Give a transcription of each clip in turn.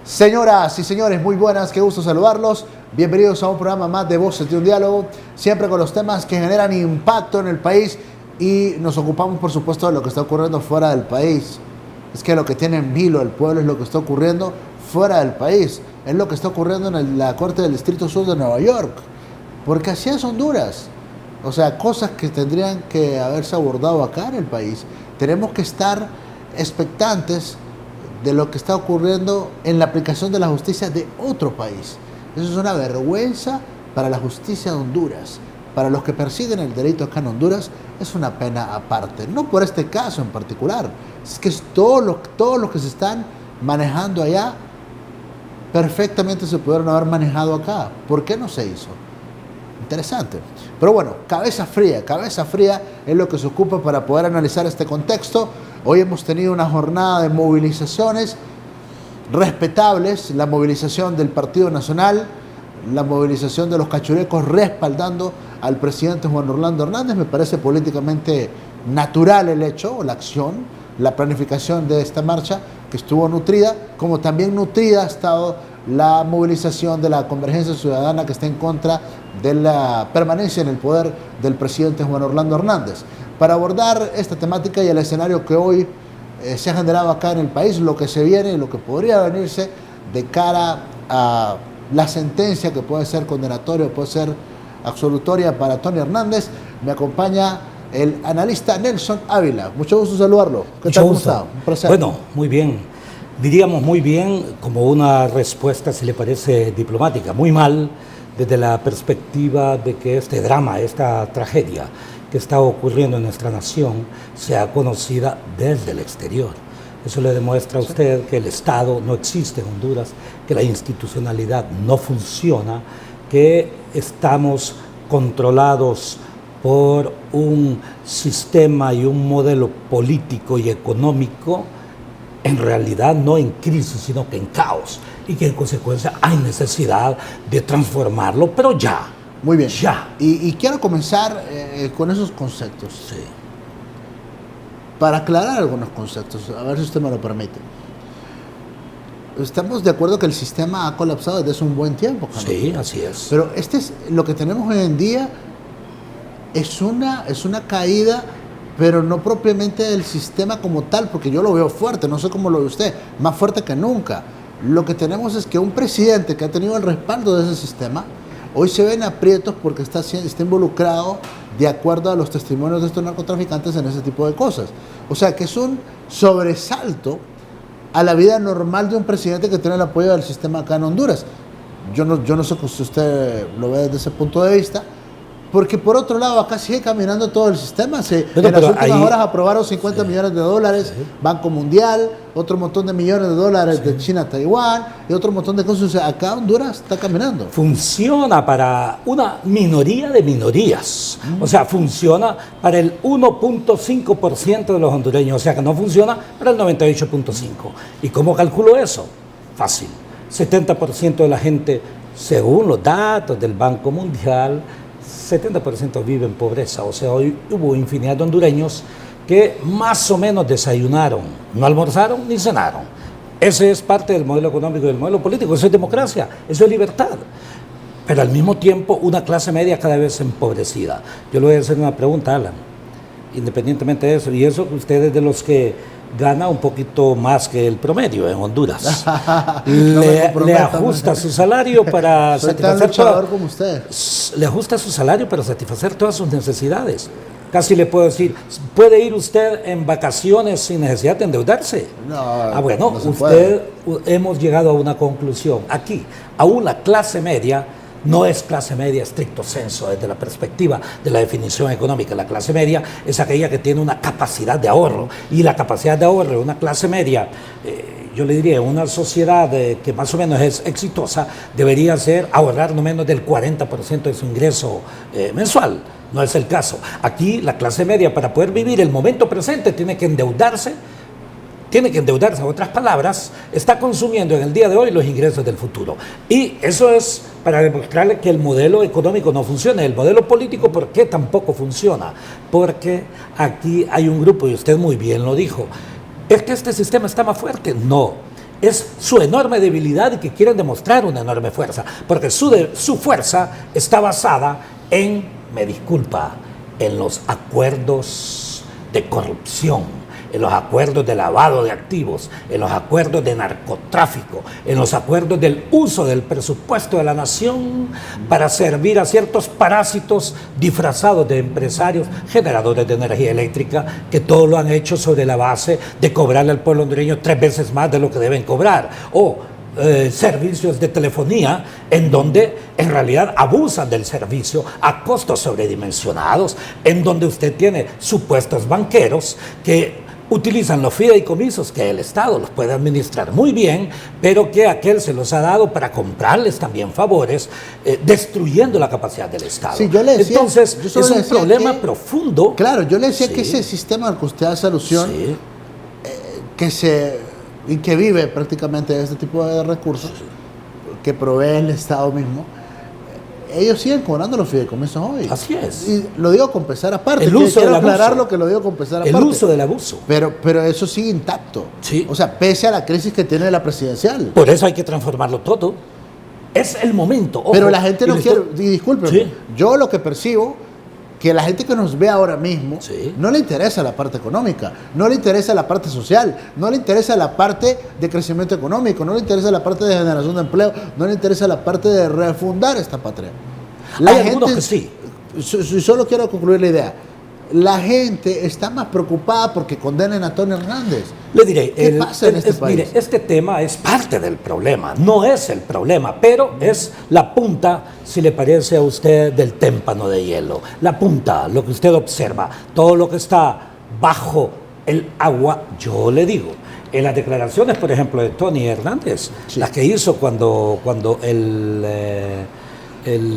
Señoras y señores, muy buenas, qué gusto saludarlos. Bienvenidos a un programa más de Voces de un Diálogo, siempre con los temas que generan impacto en el país y nos ocupamos, por supuesto, de lo que está ocurriendo fuera del país. Es que lo que tiene en vilo el pueblo es lo que está ocurriendo fuera del país, es lo que está ocurriendo en la Corte del Distrito Sur de Nueva York, porque así es Honduras. O sea, cosas que tendrían que haberse abordado acá en el país. Tenemos que estar expectantes de lo que está ocurriendo en la aplicación de la justicia de otro país. Eso es una vergüenza para la justicia de Honduras. Para los que persiguen el delito acá en Honduras, es una pena aparte. No por este caso en particular, es que es todo lo que se están manejando allá, perfectamente se pudieron haber manejado acá. ¿Por qué no se hizo? Interesante. Pero bueno, cabeza fría es lo que se ocupa para poder analizar este contexto. Hoy hemos tenido una jornada de movilizaciones respetables, la movilización del Partido Nacional, la movilización de los cachurecos respaldando al presidente Juan Orlando Hernández. Me parece políticamente natural el hecho, la acción, la planificación de esta marcha que estuvo nutrida, como también nutrida ha estado la movilización de la Convergencia Ciudadana que está en contra de la permanencia en el poder del presidente Juan Orlando Hernández. Para abordar esta temática y el escenario que hoy se ha generado acá en el país, lo que se viene y lo que podría venirse de cara a la sentencia que puede ser condenatoria o puede ser absolutoria para Tony Hernández, me acompaña el analista Nelson Ávila. Mucho gusto saludarlo. ¿Qué tal? ¿Cómo está? Un placer. Bueno, muy bien. Diríamos muy bien como una respuesta, si le parece, diplomática. Muy mal desde la perspectiva de que este drama, esta tragedia que está ocurriendo en nuestra nación sea conocida desde el exterior. Eso le demuestra a usted que el Estado no existe en Honduras, que la institucionalidad no funciona, que estamos controlados por un sistema y un modelo político y económico en realidad no en crisis, sino que en caos, y que en consecuencia hay necesidad de transformarlo, pero ya. Muy bien. Ya. Y quiero comenzar con esos conceptos. Sí. Para aclarar algunos conceptos, a ver si usted me lo permite. Estamos de acuerdo que el sistema ha colapsado desde hace un buen tiempo. Sí, así es. Pero lo que tenemos hoy en día es una caída, pero no propiamente del sistema como tal, porque yo lo veo fuerte, no sé cómo lo ve usted, más fuerte que nunca. Lo que tenemos es que un presidente que ha tenido el respaldo de ese sistema, hoy se ven aprietos porque está involucrado, de acuerdo a los testimonios de estos narcotraficantes, en ese tipo de cosas. O sea, que es un sobresalto a la vida normal de un presidente que tiene el apoyo del sistema acá en Honduras. Yo no sé si usted lo ve desde ese punto de vista, porque por otro lado acá sigue caminando todo el sistema. En las últimas horas aprobaron 50 millones de dólares, Banco Mundial, otro montón de millones de dólares de China a Taiwán y otro montón de cosas. O sea, acá Honduras está caminando. Funciona para una minoría de minorías. O sea, funciona para el 1.5% de los hondureños. O sea, que no funciona para el 98.5%. ¿Y cómo calculo eso? Fácil. 70% de la gente, según los datos del Banco Mundial, 70% vive en pobreza. O sea, hoy hubo infinidad de hondureños que más o menos desayunaron, no almorzaron ni cenaron. Ese es parte del modelo económico y del modelo político. Eso es democracia, eso es libertad. Pero al mismo tiempo una clase media cada vez empobrecida. Yo le voy a hacer una pregunta, Alan, independientemente de eso, y eso que usted es de los que gana un poquito más que el promedio en Honduras. le ajusta su salario para satisfacer como usted. Le ajusta su salario para satisfacer todas sus necesidades. Casi le puedo decir, ¿puede ir usted en vacaciones sin necesidad de endeudarse? No, bueno, no hemos llegado a una conclusión. Aquí, a una clase media, no es clase media estricto sensu desde la perspectiva de la definición económica. La clase media es aquella que tiene una capacidad de ahorro, y la capacidad de ahorro de una clase media, yo le diría, una sociedad que más o menos es exitosa, debería ser ahorrar no menos del 40% de su ingreso mensual. No es el caso. Aquí la clase media, para poder vivir el momento presente, tiene que endeudarse. En otras palabras, está consumiendo en el día de hoy los ingresos del futuro. Y eso es para demostrarle que el modelo económico no funciona. El modelo político, ¿por qué tampoco funciona? Porque aquí hay un grupo, y usted muy bien lo dijo, ¿es que este sistema está más fuerte? No. es su enorme debilidad y que quieren demostrar una enorme fuerza, porque su fuerza está basada en, me disculpa, en los acuerdos de corrupción, en los acuerdos de lavado de activos, en los acuerdos de narcotráfico, en los acuerdos del uso del presupuesto de la nación para servir a ciertos parásitos disfrazados de empresarios generadores de energía eléctrica, que todo lo han hecho sobre la base de cobrarle al pueblo hondureño 3 veces más de lo que deben cobrar, o servicios de telefonía en donde en realidad abusan del servicio a costos sobredimensionados, en donde usted tiene supuestos banqueros que utilizan los fideicomisos que el Estado los puede administrar muy bien, pero que aquel se los ha dado para comprarles también favores, destruyendo la capacidad del Estado. Sí, yo le decía, entonces, es un problema profundo. Claro, yo le decía Sí. que ese sistema al que usted hace alusión, Sí. que vive prácticamente de este tipo de recursos, que provee el Estado mismo, ellos siguen cobrando los fideicomisos hoy. Así es. Y lo digo con pesar aparte. El uso Quiero del abuso. aclarar lo que lo digo con pesar aparte. El uso del abuso. Pero eso sigue intacto. Sí. O sea, pese a la crisis que tiene la presidencial. Por eso hay que transformarlo todo. Es el momento. Ojo, Pero la gente no y quiere, y disculpe, Sí. yo lo que percibo, que la gente que nos ve ahora mismo, Sí. no le interesa la parte económica, no le interesa la parte social, no le interesa la parte de crecimiento económico, no le interesa la parte de generación de empleo, no le interesa la parte de refundar esta patria. Hay algunos que sí. Solo quiero concluir la idea. La gente está más preocupada porque condenen a Tony Hernández. Le diré, ¿Qué pasa en este país? mire, este tema es parte del problema, no es el problema, pero es la punta, si le parece a usted, del témpano de hielo. La punta, lo que usted observa, todo lo que está bajo el agua, yo le digo. En las declaraciones, por ejemplo, de Tony Hernández, Sí. las que hizo cuando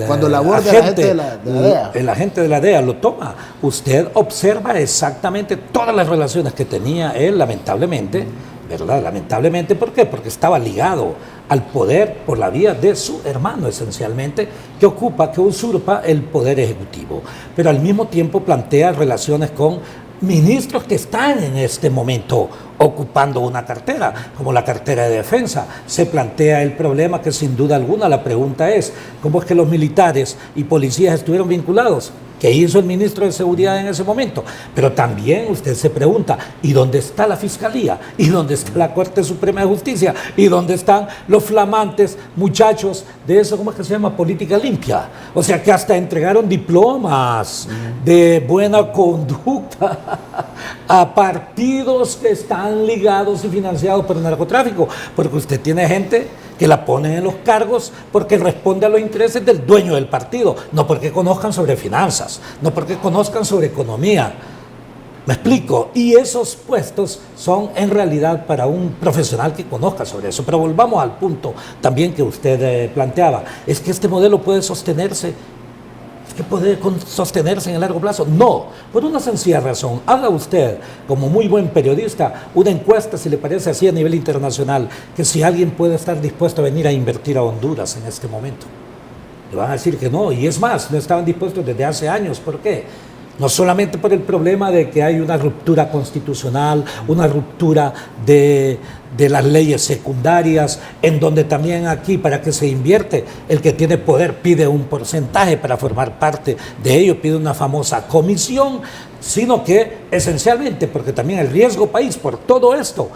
Cuando la aborda la gente de la DEA. el agente de la DEA lo toma. Usted observa exactamente todas las relaciones que tenía él, lamentablemente, ¿verdad? Lamentablemente, ¿por qué? Porque estaba ligado al poder por la vía de su hermano, esencialmente, que usurpa el poder ejecutivo. Pero al mismo tiempo plantea relaciones con ministros que están en este momento ocupando una cartera, como la cartera de defensa. Se plantea el problema que sin duda alguna la pregunta es, ¿cómo es que los militares y policías estuvieron vinculados? ¿Qué hizo el ministro de Seguridad en ese momento? Pero también usted se pregunta, ¿y dónde está la Fiscalía? ¿Y dónde está la Corte Suprema de Justicia? ¿Y dónde están los flamantes muchachos de eso, cómo es que se llama? Política limpia. O sea, que hasta entregaron diplomas de buena conducta a partidos que están ligados y financiados por el narcotráfico. Porque usted tiene gente que la ponen en los cargos porque responde a los intereses del dueño del partido, no porque conozcan sobre finanzas, no porque conozcan sobre economía. ¿Me explico? Y esos puestos son en realidad para un profesional que conozca sobre eso. Pero volvamos al punto también que usted planteaba. Es que este modelo puede sostenerse. ¿Es que puede sostenerse en el largo plazo? No, por una sencilla razón. Haga usted, como muy buen periodista, una encuesta, si le parece así, a nivel internacional, que si alguien puede estar dispuesto a venir a invertir a Honduras en este momento. Le van a decir que no, y es más, no estaban dispuestos desde hace años. ¿Por qué? No solamente por el problema de que hay una ruptura constitucional, una ruptura de las leyes secundarias, en donde también aquí para que se invierte, el que tiene poder pide un porcentaje para formar parte de ello, pide una famosa comisión, sino que esencialmente porque también el riesgo país por todo esto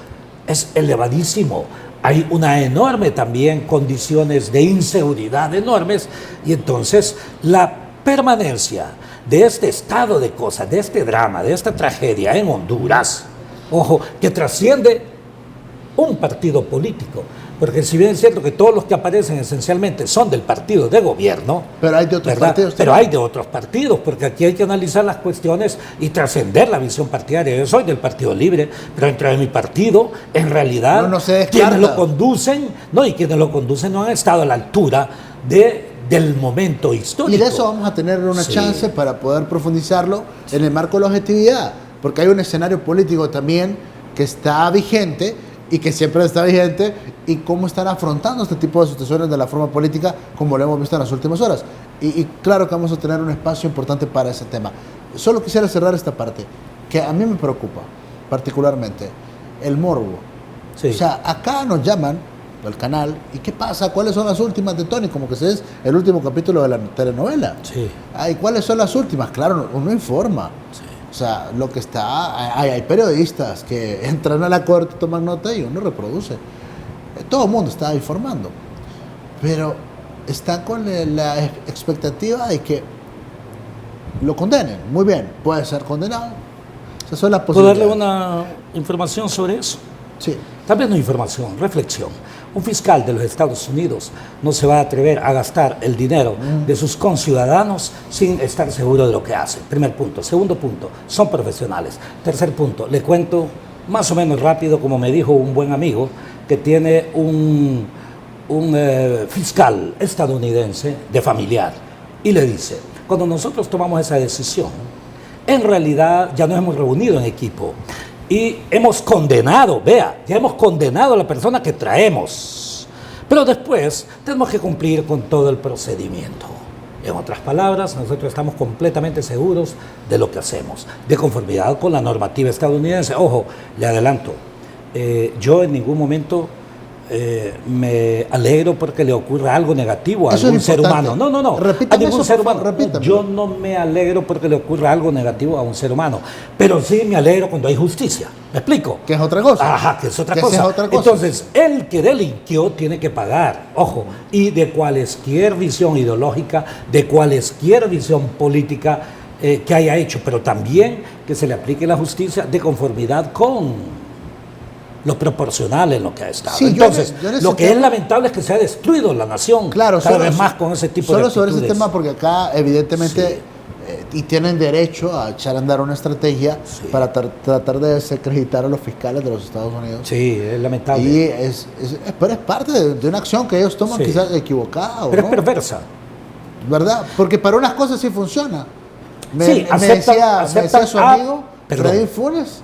es elevadísimo. Hay una enorme también condiciones de inseguridad enormes y entonces la permanencia de este estado de cosas, de este drama, de esta tragedia en Honduras, ojo, que trasciende un partido político, porque si bien es cierto que todos los que aparecen esencialmente son del partido de gobierno, Pero hay de otros ¿verdad? partidos Pero también. hay de otros partidos, porque aquí hay que analizar las cuestiones y trascender la visión partidaria. Yo soy del Partido Libre, pero dentro de mi partido, en realidad, No se descarta. quienes lo conducen, y quienes lo conducen no han estado a la altura del momento histórico. Y de eso vamos a tener una Sí. chance para poder profundizarlo en el marco de la objetividad, porque hay un escenario político también que está vigente y que siempre está vigente, y cómo están afrontando este tipo de situaciones de la forma política, como lo hemos visto en las últimas horas. Y claro que vamos a tener un espacio importante para ese tema. Solo quisiera cerrar esta parte, que a mí me preocupa particularmente, el morbo. Sí. O sea, acá nos llaman al canal, ¿y qué pasa? ¿Cuáles son las últimas de Tony? Como que ese es el último capítulo de la telenovela. Sí. ¿Y cuáles son las últimas? Claro, uno informa. Sí. O sea, lo que está... Hay periodistas que entran a la corte, toman nota y uno reproduce. Todo el mundo está informando. Pero está con la expectativa de que lo condenen. Muy bien, puede ser condenado. Esas son las ¿Puedo darle posibilidades. una información sobre eso? Sí. También no información, reflexión. Un fiscal de los Estados Unidos no se va a atrever a gastar el dinero de sus conciudadanos sin estar seguro de lo que hace. Primer punto. Segundo punto, son profesionales. Tercer punto, le cuento más o menos rápido, como me dijo un buen amigo, que tiene un fiscal estadounidense de familiar. Y le dice, cuando nosotros tomamos esa decisión, en realidad ya nos hemos reunido en equipo. Y hemos condenado, vea, ya hemos condenado a la persona que traemos. Pero después tenemos que cumplir con todo el procedimiento. En otras palabras, nosotros estamos completamente seguros de lo que hacemos, de conformidad con la normativa estadounidense. Ojo, le adelanto, yo en ningún momento me alegro porque le ocurra algo negativo a Eso algún es ser importante. humano. No, Repítame a ningún eso, ser por favor, humano. repítame. Yo no me alegro porque le ocurra algo negativo a un ser humano, pero sí me alegro cuando hay justicia. ¿Me explico? Que es otra cosa. Ajá, que es otra Que cosa. esa es otra cosa. Entonces, el que delinquió tiene que pagar, ojo, y de cualquier visión ideológica, de cualquier visión política que haya hecho, pero también que se le aplique la justicia de conformidad con lo proporcional en lo que ha estado. Sí, Entonces, yo en ese lo que es tema- lamentable es que se ha destruido la nación Claro, cada vez más con ese tipo de solo sobre ese actitudes. tema, porque acá evidentemente Sí. y tienen derecho a echar a andar una estrategia Sí. para tratar de desacreditar a los fiscales de los Estados Unidos. Sí, es lamentable. Y pero es parte de una acción que ellos toman Sí. quizás equivocada, ¿o Pero no? es perversa. ¿Verdad? Porque para unas cosas sí funciona. Sí, me decía aceptan- su amigo, perdón. Freddy Funes,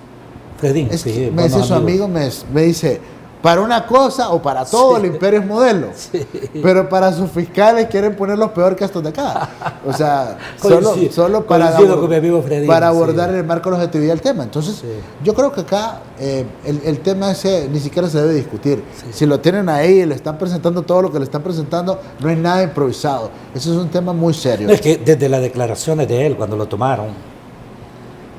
Fredín, es que sí, me buenos decía su amigos. amigo, me dice, para una cosa o para todo Sí. el imperio es modelo, Sí. pero para sus fiscales quieren ponerlos peor que estos de acá. O sea, Coincido- solo para, coincido con mi amigo Fredín, para sí. abordar el marco de la objetividad del tema. Entonces, Sí. yo creo que acá el tema ese ni siquiera se debe discutir. Sí. Si lo tienen ahí y le están presentando todo lo que le están presentando, no hay nada improvisado. Ese es un tema muy serio. No, es que desde las declaraciones de él, cuando lo tomaron,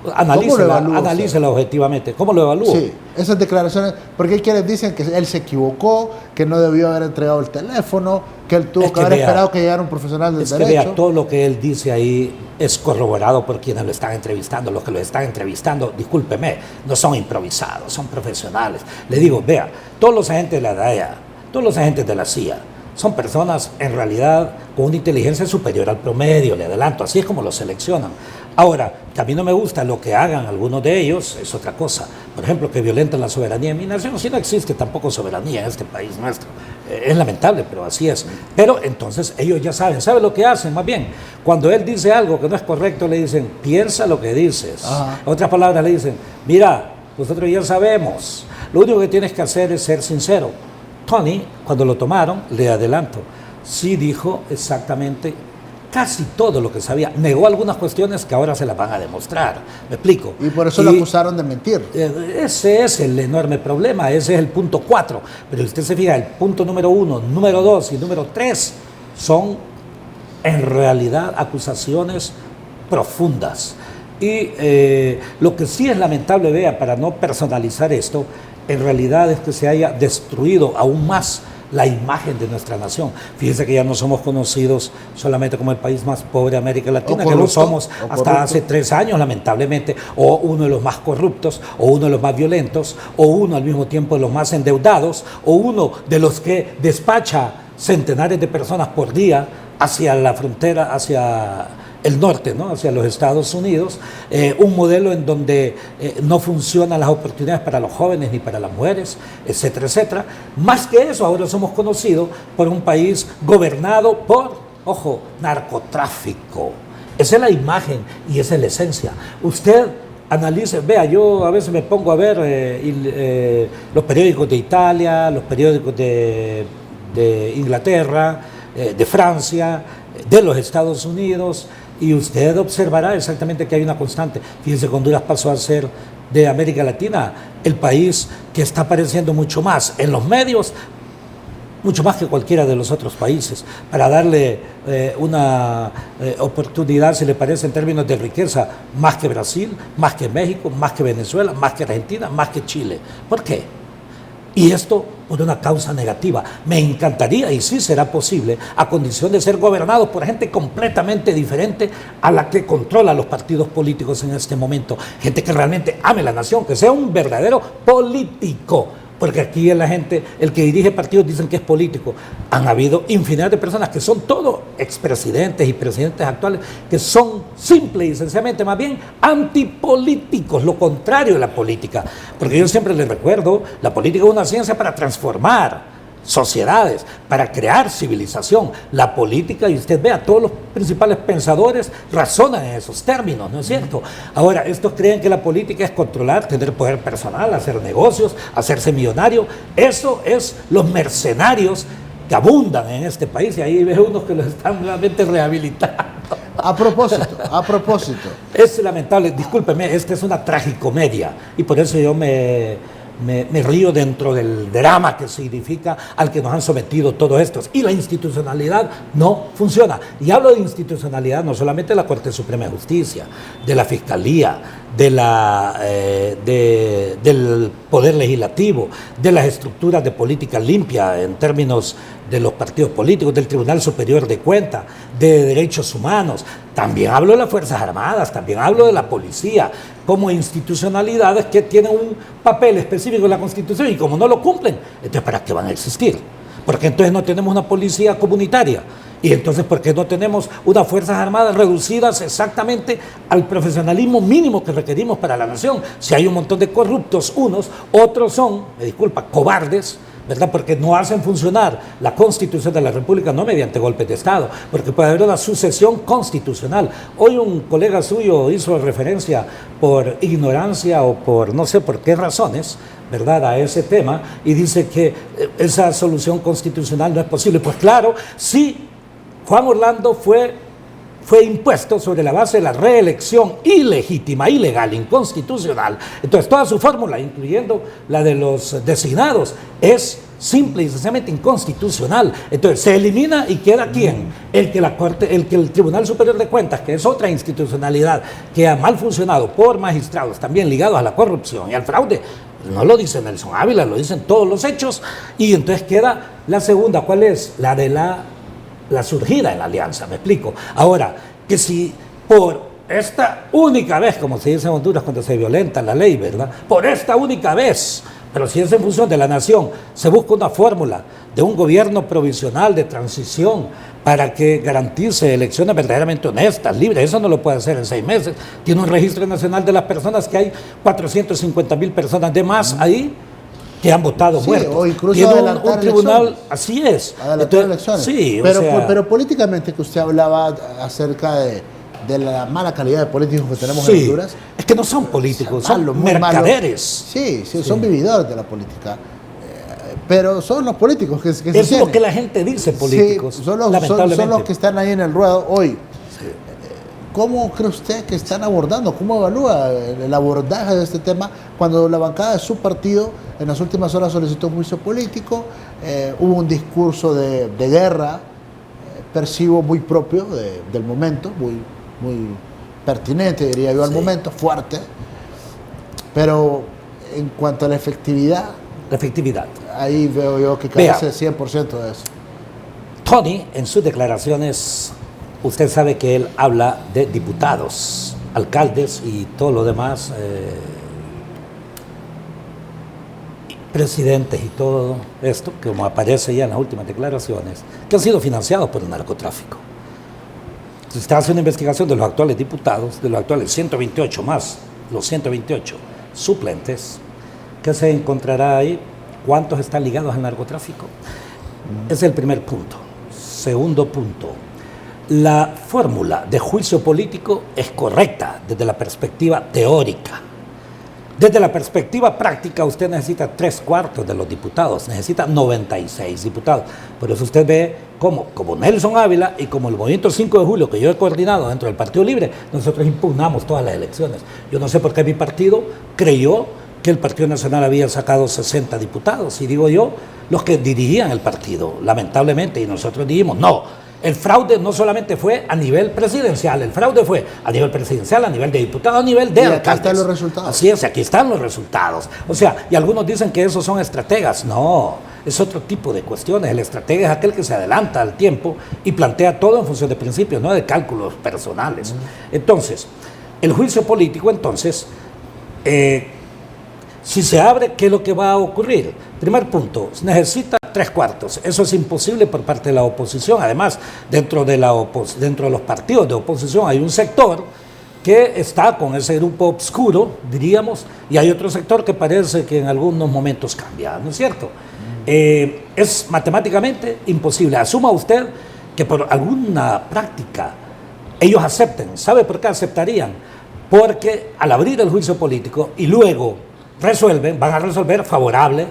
evalúa analícela objetivamente. ¿Cómo lo evalúo? Sí, esas declaraciones, porque quienes dicen que él se equivocó, que no debió haber entregado el teléfono, que él tuvo Es que que haber vea, esperado que llegara un profesional del Es que derecho. vea, todo lo que él dice ahí es corroborado por quienes lo están entrevistando. Los que lo están entrevistando, discúlpeme, no son improvisados, son profesionales. Le digo, vea, todos los agentes de la DEA, todos los agentes de la CIA, son personas en realidad con una inteligencia superior al promedio, le adelanto, así es como los seleccionan. Ahora, que a mí no me gusta lo que hagan algunos de ellos, es otra cosa. Por ejemplo, que violenten la soberanía de mi nación, si no existe tampoco soberanía en este país nuestro. Es lamentable, pero así es. Pero entonces ellos ya saben lo que hacen, más bien. Cuando él dice algo que no es correcto, le dicen, piensa lo que dices. Ajá. En otras palabras, le dicen, mira, nosotros ya sabemos, lo único que tienes que hacer es ser sincero. Tony, cuando lo tomaron, le adelanto, sí dijo exactamente casi todo lo que sabía. Negó algunas cuestiones que ahora se las van a demostrar. ¿Me explico? Y por eso lo acusaron de mentir. Ese es el enorme problema, ese es el punto 4. Pero usted se fija, el punto número 1, número 2 y número 3 son en realidad acusaciones profundas. Y lo que sí es lamentable, vea, para no personalizar esto, en realidad es que se haya destruido aún más la imagen de nuestra nación. Fíjense que ya no somos conocidos solamente como el país más pobre de América Latina, que lo somos hasta hace 3 años, lamentablemente, o uno de los más corruptos, o uno de los más violentos, o uno al mismo tiempo de los más endeudados, o uno de los que despacha centenares de personas por día hacia la frontera, hacia el norte, ¿no? Hacia los Estados Unidos, un modelo en donde no funcionan las oportunidades para los jóvenes ni para las mujeres, etcétera, etcétera. Más que eso, ahora somos conocidos por un país gobernado por, ojo, narcotráfico. Esa es la imagen y esa es la esencia. Usted analice, vea, yo a veces me pongo a ver los periódicos de Italia, los periódicos de Inglaterra, de Francia, de los Estados Unidos, y usted observará exactamente que hay una constante. Fíjense que Honduras pasó a ser de América Latina, el país que está apareciendo mucho más en los medios, mucho más que cualquiera de los otros países, para darle una oportunidad, si le parece, en términos de riqueza, más que Brasil, más que México, más que Venezuela, más que Argentina, más que Chile. ¿Por qué? Y esto por una causa negativa. Me encantaría, y sí será posible, a condición de ser gobernados por gente completamente diferente a la que controla los partidos políticos en este momento. Gente que realmente ame la nación, que sea un verdadero político. Porque aquí la gente, el que dirige partidos dicen que es político. Han habido infinidad de personas que son todos expresidentes y presidentes actuales que son simple y sencillamente más bien antipolíticos, lo contrario de la política. Porque yo siempre les recuerdo, la política es una ciencia para transformar sociedades, para crear civilización. La política, y usted vea, todos los principales pensadores razonan en esos términos, ¿no es cierto? Ahora, estos creen que la política es controlar, tener poder personal, hacer negocios, hacerse millonario. Eso es los mercenarios que abundan en este país, y ahí ve unos que los están nuevamente rehabilitando. A propósito. Es lamentable, discúlpeme, esta es una tragicomedia, y por eso yo me río dentro del drama que significa al que nos han sometido todos estos. Y la institucionalidad no funciona. Y hablo de institucionalidad no solamente de la Corte Suprema de Justicia, de la Fiscalía, del Poder Legislativo, de las estructuras de política limpia en términos de los partidos políticos, del Tribunal Superior de Cuentas, de Derechos Humanos. También hablo de las Fuerzas Armadas, también hablo de la policía, como institucionalidades que tienen un papel específico en la Constitución, y como no lo cumplen, entonces ¿para qué van a existir? Porque entonces no tenemos una policía comunitaria, y entonces ¿por qué no tenemos unas Fuerzas Armadas reducidas exactamente al profesionalismo mínimo que requerimos para la nación? Si hay un montón de corruptos unos, otros son, me disculpa, cobardes, ¿verdad? Porque no hacen funcionar la Constitución de la República, no mediante golpes de Estado, porque puede haber una sucesión constitucional. Hoy un colega suyo hizo referencia por ignorancia o por no sé por qué razones, ¿verdad?, a ese tema, y dice que esa solución constitucional no es posible. Pues claro, sí, Juan Orlando fue impuesto sobre la base de la reelección ilegítima, ilegal, inconstitucional. Entonces toda su fórmula, incluyendo la de los designados, es simple y sencillamente inconstitucional. Entonces se elimina y queda ¿quién? El que el Tribunal Superior de Cuentas, que es otra institucionalidad que ha mal funcionado por magistrados también ligados a la corrupción y al fraude. No lo dice Nelson Ávila, lo dicen todos los hechos. Y entonces queda la segunda, ¿cuál es? La de la surgida en la alianza, me explico. Ahora, que si por esta única vez, como se dice en Honduras cuando se violenta la ley, ¿verdad? Por esta única vez, pero si es en función de la nación, se busca una fórmula de un gobierno provisional de transición para que garantice elecciones verdaderamente honestas, libres. Eso no lo puede hacer en 6 meses. Tiene un registro nacional de las personas, que hay 450,000 personas de más ahí que han votado muertos. O incluso tiene un tribunal, elecciones. Así es. Adelantar elecciones. Sí, pero políticamente, que usted hablaba acerca de la mala calidad de políticos que tenemos en Honduras. Es que no son políticos, son mercaderes. Sí, son vividores de la política. Pero son los políticos que se es lo que la gente dice, políticos. Sí, son los que están ahí en el ruedo hoy. ¿Cómo cree usted que están abordando? ¿Cómo evalúa el abordaje de este tema cuando la bancada de su partido en las últimas horas solicitó un juicio político? Hubo un discurso de guerra, percibo muy propio del momento, muy pertinente, diría yo, al momento, fuerte. Pero en cuanto a la efectividad, ahí veo yo que carece 100% de eso. Tony, en sus declaraciones, usted sabe que él habla de diputados, alcaldes y todo lo demás, presidentes y todo esto, como aparece ya en las últimas declaraciones, que han sido financiados por el narcotráfico. Si usted hace una investigación de los actuales diputados, de los actuales 128 más los 128 suplentes, ¿qué se encontrará ahí? ¿Cuántos están ligados al narcotráfico? Ese es el primer punto. Segundo punto. La fórmula de juicio político es correcta desde la perspectiva teórica. Desde la perspectiva práctica, usted necesita 3/4 de los diputados, necesita 96 diputados. Por eso usted ve como Nelson Ávila y como el Movimiento 5 de Julio, que yo he coordinado dentro del Partido Libre, nosotros impugnamos todas las elecciones. Yo no sé por qué mi partido creyó que el Partido Nacional había sacado 60 diputados, y digo yo, los que dirigían el partido, lamentablemente, y nosotros dijimos, no. El fraude no solamente fue a nivel presidencial, el fraude fue a nivel presidencial, a nivel de diputados, a nivel de alcaldes. Acá están los resultados. Así es, aquí están los resultados. O sea, y algunos dicen que esos son estrategas. No, es otro tipo de cuestiones. El estratega es aquel que se adelanta al tiempo y plantea todo en función de principios, no de cálculos personales. Entonces, el juicio político, entonces, si se abre, ¿qué es lo que va a ocurrir? Primer punto, necesita 3/4. Eso es imposible por parte de la oposición. Además, dentro de los partidos de oposición hay un sector que está con ese grupo obscuro, diríamos, y hay otro sector que parece que en algunos momentos cambia, ¿no es cierto? Es matemáticamente imposible. Asuma usted que por alguna práctica ellos acepten. ¿Sabe por qué aceptarían? Porque al abrir el juicio político y luego van a resolver favorable,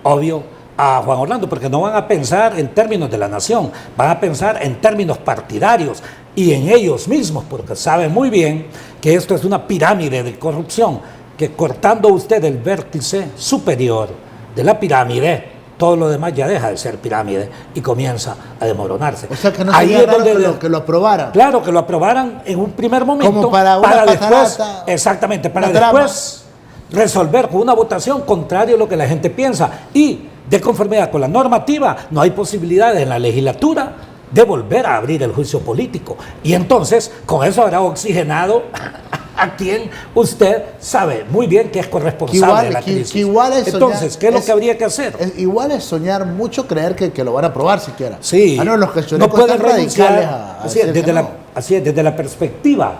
obvio, a Juan Orlando, porque no van a pensar en términos de la nación, van a pensar en términos partidarios y en ellos mismos, porque saben muy bien que esto es una pirámide de corrupción, que cortando usted el vértice superior de la pirámide, todo lo demás ya deja de ser pirámide y comienza a desmoronarse. O sea, que no sería raro que lo aprobaran. Claro, que lo aprobaran en un primer momento, como para después, exactamente, para después resolver con una votación contraria a lo que la gente piensa, y de conformidad con la normativa no hay posibilidades en la legislatura de volver a abrir el juicio político, y entonces con eso habrá oxigenado a quien usted sabe muy bien que es corresponsable de la crisis. Entonces, ¿qué es lo que habría que hacer? Igual es soñar mucho creer que lo van a aprobar siquiera. Sí, no pueden renunciar. Así es, desde la perspectiva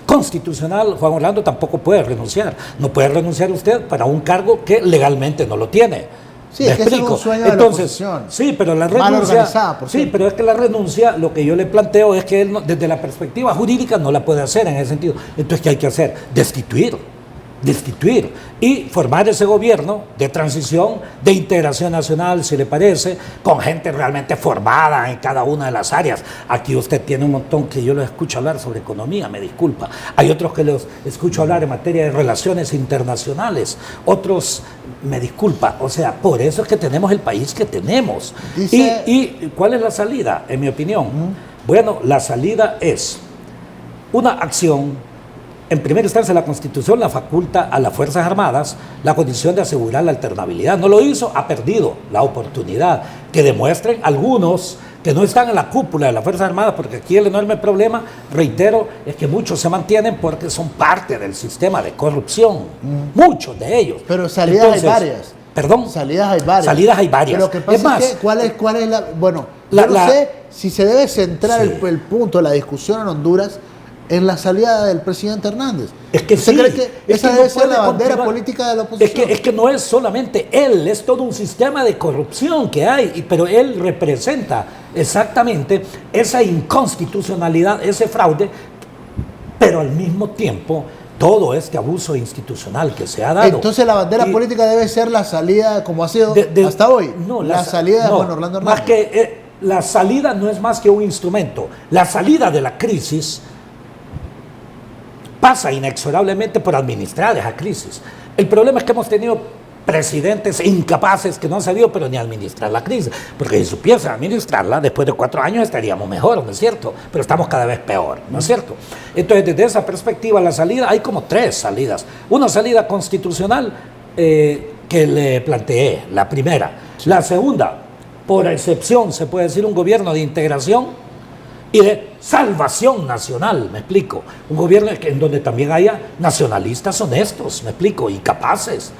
constitucional, Juan Orlando tampoco puede renunciar. No puede renunciar usted para un cargo que legalmente no lo tiene. Sí, es que es un sueño de la oposición. Sí, pero la renuncia, pero es que la renuncia, lo que yo le planteo es que él desde la perspectiva jurídica no la puede hacer en ese sentido. Entonces, ¿qué hay que hacer? Destituir y formar ese gobierno de transición, de integración nacional, si le parece, con gente realmente formada en cada una de las áreas. Aquí usted tiene un montón que yo los escucho hablar sobre economía, me disculpa. Hay otros que los escucho hablar en materia de relaciones internacionales, otros, me disculpa. O sea, por eso es que tenemos el país que tenemos. ¿Y cuál es la salida, en mi opinión? Bueno, la salida es una acción. En primera instancia, la Constitución la faculta a las Fuerzas Armadas la condición de asegurar la alternabilidad. No lo hizo, ha perdido la oportunidad. Que demuestren algunos que no están en la cúpula de las Fuerzas Armadas, porque aquí el enorme problema, reitero, es que muchos se mantienen porque son parte del sistema de corrupción. Muchos de ellos. Pero salidas hay varias. ¿Perdón? Salidas hay varias. Salidas hay varias. Pero lo que pasa es que, ¿cuál es la...? Bueno, yo no sé si se debe centrar el punto de la discusión en Honduras en la salida del presidente Hernández. Es que ¿Usted cree que esa debe ser la bandera política de la oposición? Es que no es solamente él, es todo un sistema de corrupción que hay, pero él representa exactamente esa inconstitucionalidad, ese fraude, pero al mismo tiempo todo este abuso institucional que se ha dado. Entonces la bandera política debe ser la salida, como ha sido hasta hoy. No, la salida de Juan Orlando Hernández. Más que, la salida no es más que un instrumento. La salida de la crisis pasa inexorablemente por administrar esa crisis. El problema es que hemos tenido presidentes incapaces que no han sabido pero ni administrar la crisis, porque si supiesen administrarla, después de 4 años estaríamos mejor, ¿no es cierto? Pero estamos cada vez peor, ¿no es cierto? Entonces, desde esa perspectiva, la salida, hay como 3 salidas. Una salida constitucional que le planteé, la primera. Sí. La segunda, por excepción, se puede decir un gobierno de integración y de salvación nacional, me explico. Un gobierno en donde también haya nacionalistas honestos, me explico, y capaces.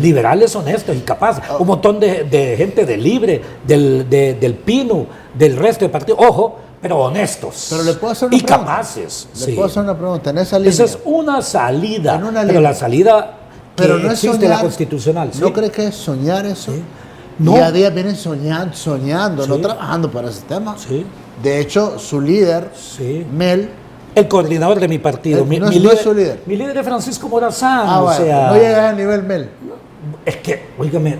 Liberales honestos y capaces. Un montón de gente de Libre, del PINU, del resto de partidos. Ojo, pero honestos. Pero le puedo hacer una pregunta. Capaces. Le puedo hacer una pregunta. En esa línea. Esa es una salida. Pero la salida que no existe soñar, la constitucional. ¿No cree que es soñar eso? Sí. No. Día a día vienen soñando, sí. No trabajando para ese tema. Sí. De hecho, su líder, Mel, El coordinador de mi partido. No es su líder. Mi líder es Francisco Morazán. Bueno, o sea, no llegas al nivel Mel. Es que, oígame,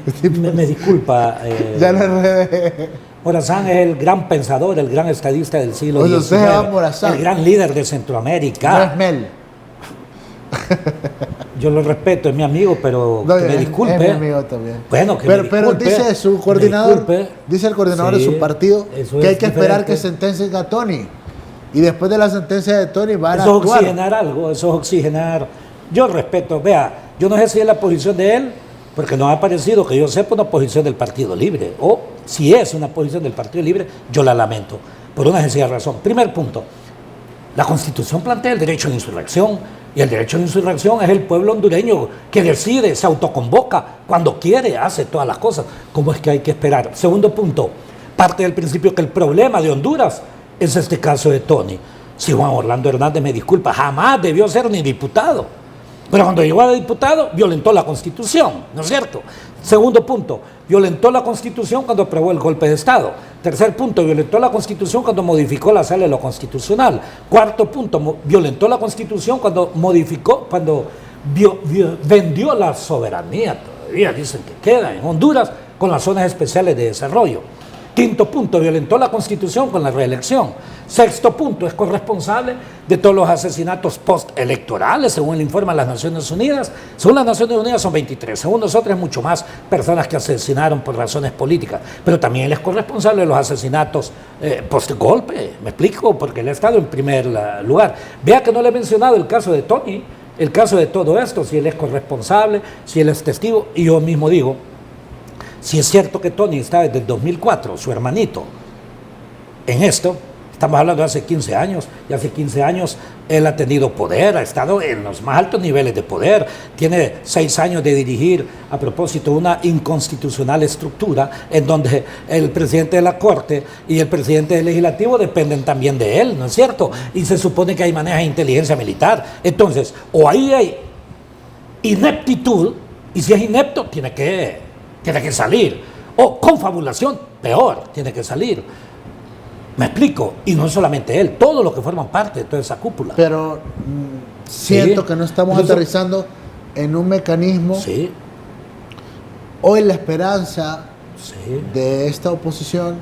me disculpa. Ya lo enredé. Morazán es el gran pensador, el gran estadista del siglo XIX. Usted va a Morazán. El gran líder de Centroamérica. No es Mel. Yo lo respeto, es mi amigo, pero No, que me disculpe. Es mi amigo también. Bueno, que me disculpe. Pero dice su coordinador, dice el coordinador de su partido que hay que esperar que sentencien a Tony. Y después de la sentencia de Tony van a actuar. Eso es oxigenar algo, eso es oxigenar. Yo respeto, vea, yo no sé si es la posición de él, porque no ha parecido que yo sepa una posición del Partido Libre. O si es una posición del Partido Libre, yo la lamento, por una sencilla razón. Primer punto, la Constitución plantea el derecho de insurrección, y el derecho de insurrección es el pueblo hondureño que decide, se autoconvoca, cuando quiere, hace todas las cosas. ¿Cómo es que hay que esperar? Segundo punto, parte del principio que el problema de Honduras es este caso de Tony. Si Juan Orlando Hernández me disculpa, jamás debió ser ni diputado. Pero cuando llegó a diputado, violentó la Constitución, ¿no es cierto? Segundo punto, violentó la Constitución cuando aprobó el golpe de Estado. Tercer punto, violentó la Constitución cuando modificó la sala de lo constitucional. Cuarto punto, violentó la Constitución cuando modificó, cuando vendió la soberanía, todavía dicen que queda en Honduras, con las zonas especiales de desarrollo. Quinto punto, violentó la Constitución con la reelección. Sexto punto, es corresponsable de todos los asesinatos postelectorales, según el informe de las Naciones Unidas. Según las Naciones Unidas son 23, según nosotros es mucho más personas que asesinaron por razones políticas. Pero también él es corresponsable de los asesinatos post-golpe, ¿me explico? Porque él ha estado en primer lugar. Vea que no le he mencionado el caso de Tony, el caso de todo esto, si él es corresponsable, si él es testigo, y yo mismo digo, si es cierto que Tony está desde el 2004, su hermanito, en esto, estamos hablando de hace 15 años, y hace 15 años él ha tenido poder, ha estado en los más altos niveles de poder, tiene 6 años de dirigir, a propósito, una inconstitucional estructura en donde el presidente de la Corte y el presidente del Legislativo dependen también de él, ¿no es cierto? Y se supone que ahí maneja inteligencia militar. Entonces, o ahí hay ineptitud, y si es inepto, tiene que salir. O confabulación, peor, tiene que salir. ¿Me explico? Y no solamente él, todos los que forman parte de toda esa cúpula. Pero siento que no estamos aterrizando en un mecanismo. Sí. Hoy la esperanza de esta oposición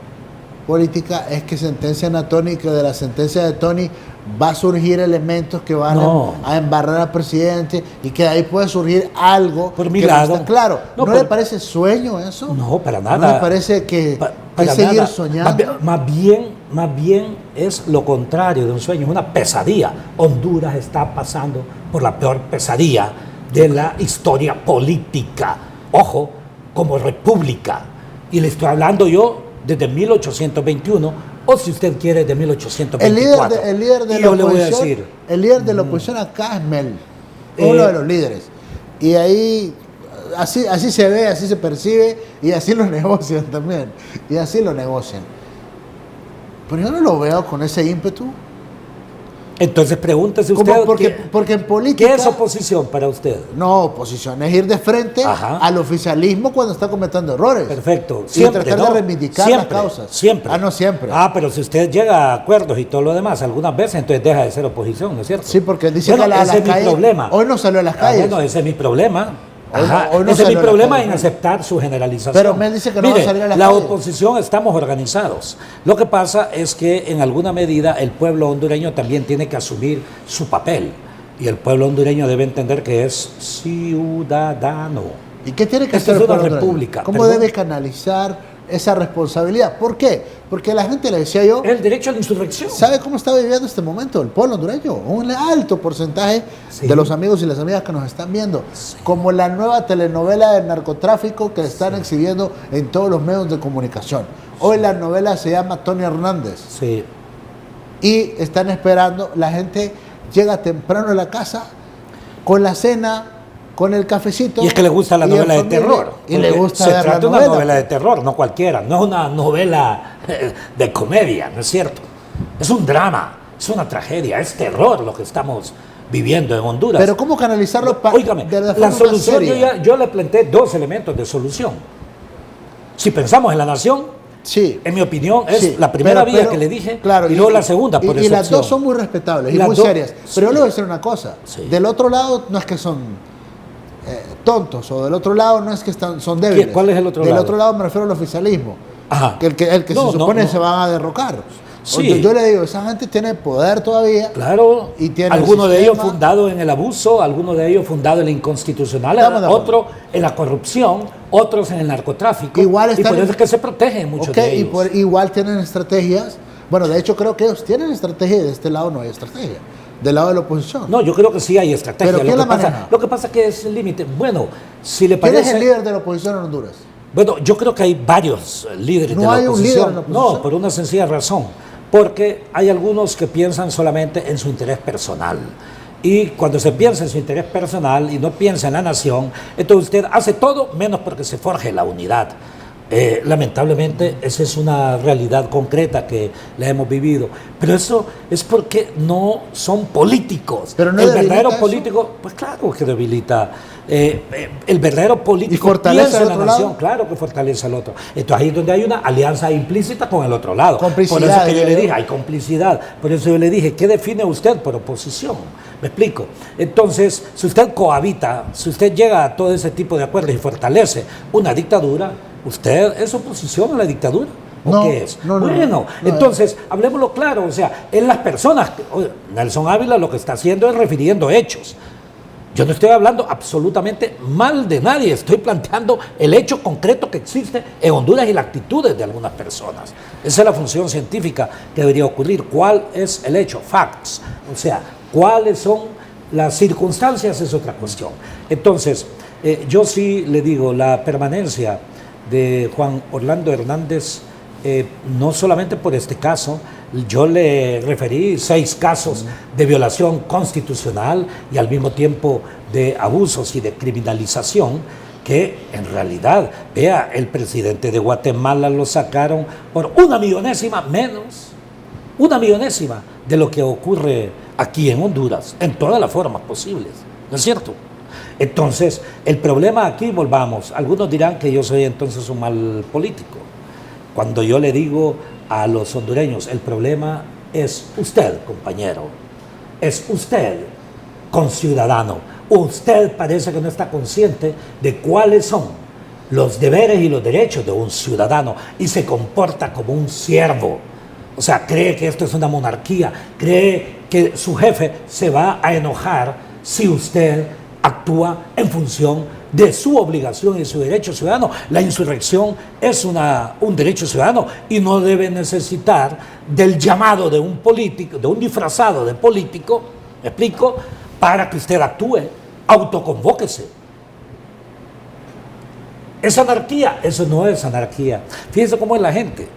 política es que sentencian a Tony, que de la sentencia de Tony va a surgir elementos que van a embarrar al presidente y que de ahí puede surgir algo. Por mi que lado. No está claro. ¿No le parece sueño eso? No, para nada. ¿No le parece que es seguir soñando? Más bien es lo contrario de un sueño, es una pesadilla. Honduras está pasando por la peor pesadilla de la historia política. Ojo, como república. Y le estoy hablando yo desde 1821, o si usted quiere, de 1824. El líder de la oposición acá es Mel, uno de los líderes. Y ahí, así se ve, así se percibe, y así lo negocian también. Y así lo negocian. Pero yo no lo veo con ese ímpetu. Entonces pregúntese usted, porque en política... ¿qué es oposición para usted? No, oposición es ir de frente al oficialismo cuando está cometiendo errores. Perfecto. Siempre, y tratar de reivindicar las causas. Siempre. No siempre. Pero si usted llega a acuerdos y todo lo demás, algunas veces, entonces deja de ser oposición, ¿no es cierto? Sí, porque dice que ese es mi problema. Hoy no salió a las calles. Bueno, ese es mi problema. Hoy no ese es mi problema calle, en aceptar su generalización. Pero me dice que no va a salir a la calle. calle. Oposición estamos organizados. Lo que pasa es que en alguna medida el pueblo hondureño también tiene que asumir su papel. Y el pueblo hondureño debe entender que es ciudadano. ¿Y qué tiene que hacer el pueblo república? ¿Cómo debe canalizar esa responsabilidad? ¿Por qué? Porque la gente, le decía yo, el derecho a la insurrección. ¿Sabe cómo está viviendo este momento el pueblo hondureño? Un alto porcentaje de los amigos y las amigas que nos están viendo, como la nueva telenovela del narcotráfico que están exhibiendo en todos los medios de comunicación. Hoy la novela se llama Tony Hernández. Sí. Y están esperando, la gente llega temprano a la casa con la cena, con el cafecito. Y es que le gusta la novela de terror. Y le gusta se ver trata de la una novela de terror, no cualquiera. No es una novela de comedia, ¿no es cierto? Es un drama, es una tragedia, es terror lo que estamos viviendo en Honduras. Pero ¿cómo canalizarlo de la solución? Yo le planteé 2 elementos de solución. Si pensamos en la nación, Sí. En mi opinión, es Sí, la primera pero- vía pero- que le dije, claro, y luego la segunda, por y las excepción. dos son muy respetables y Las muy dos- serias. sí. Pero yo le voy a decir una cosa. Sí. Del otro lado no es que son tontos, o del otro lado no es que son débiles. ¿Cuál es el otro Del lado? otro lado me refiero al oficialismo. Ajá. El que No, se supone no. se van a derrocar. Sí. Yo le digo, esa gente tiene poder todavía. Claro, Y tiene algunos el de ellos sistema. fundados en el abuso, algunos de ellos fundados en la inconstitucionalidad, Estamos de acuerdo. otros en la corrupción, otros en el narcotráfico. Igual y están por en- eso es que se protegen muchos Ok, de y ellos. igual tienen estrategias. Bueno, de hecho creo que ellos tienen estrategia y de este lado no hay estrategia. Del lado de la oposición. No, yo creo que sí hay estrategia. ¿Pero quién la maneja? Lo que pasa es que es el límite. Bueno, si le ¿Quién parece... es el líder de la oposición en Honduras? Bueno, yo creo que hay varios líderes ¿No de la hay un oposición. líder en la oposición? No, por una sencilla razón. Porque hay algunos que piensan solamente en su interés personal. Y cuando se piensa en su interés personal y no piensa en la nación, entonces usted hace todo menos porque se forje la unidad. Lamentablemente, esa es una realidad concreta que la hemos vivido. Pero eso es porque no son políticos. Pero no el debilita verdadero eso. político, pues claro que debilita. El verdadero político fortalece piensa al en la otro nación, lado? claro que fortalece al otro. Entonces ahí es donde hay una alianza implícita con el otro lado. Complicidad, Por eso que yo diría le yo. dije, hay complicidad. Por eso yo le dije, ¿qué define usted por oposición? ¿Me explico? Entonces, si usted cohabita, si usted llega a todo ese tipo de acuerdos y fortalece una dictadura, ¿usted es oposición a la dictadura? ¿O No, qué es? no, no, Bueno, no. entonces, hablemoslo claro, o sea, en las personas, Nelson Ávila lo que está haciendo es refiriendo hechos. Yo no estoy hablando absolutamente mal de nadie, estoy planteando el hecho concreto que existe en Honduras y las actitudes de algunas personas. Esa es la función científica que debería ocurrir. ¿Cuál es el hecho? Facts. O sea, cuáles son las circunstancias es otra cuestión. Entonces, yo sí le digo, la permanencia de Juan Orlando Hernández, no solamente por este caso, yo le referí 6 casos de violación constitucional y al mismo tiempo de abusos y de criminalización que en realidad, vea, el presidente de Guatemala lo sacaron por 1/millonésima menos, 1/millonésima de lo que ocurre aquí en Honduras, en todas las formas posibles, ¿no es cierto? Entonces, el problema aquí, volvamos, algunos dirán que yo soy entonces un mal político. Cuando yo le digo a los hondureños, el problema es usted, compañero, es usted, conciudadano. Usted parece que no está consciente de cuáles son los deberes y los derechos de un ciudadano y se comporta como un siervo. O sea, cree que esto es una monarquía, cree que su jefe se va a enojar si usted actúa en función de su obligación y su derecho ciudadano. La insurrección es un derecho ciudadano y no debe necesitar del llamado de un político, de un disfrazado de político, ¿me explico?, para que usted actúe, autoconvóquese. ¿Es anarquía? Eso no es anarquía. Fíjense cómo es la gente.